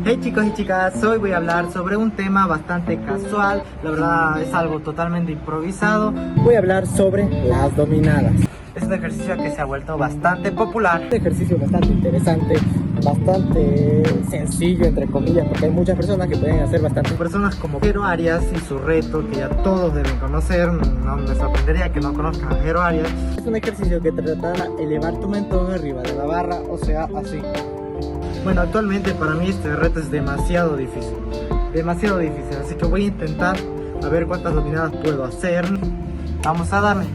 Hey chicos y chicas, hoy voy a hablar sobre un tema bastante casual, la verdad es algo totalmente improvisado. Voy a hablar sobre las dominadas. Es un ejercicio que se ha vuelto bastante popular, un ejercicio bastante interesante, bastante sencillo entre comillas, porque hay muchas personas que pueden hacer bastante. Personas como Jero Arias y su reto que ya todos deben conocer, no me sorprendería que no conozcan a Jero Arias. Es un ejercicio que tratará de elevar tu mentón arriba de la barra, o sea, así. Bueno, actualmente para mí este reto es demasiado difícil, así que voy a intentar a ver cuántas dominadas puedo hacer. Vamos a darle.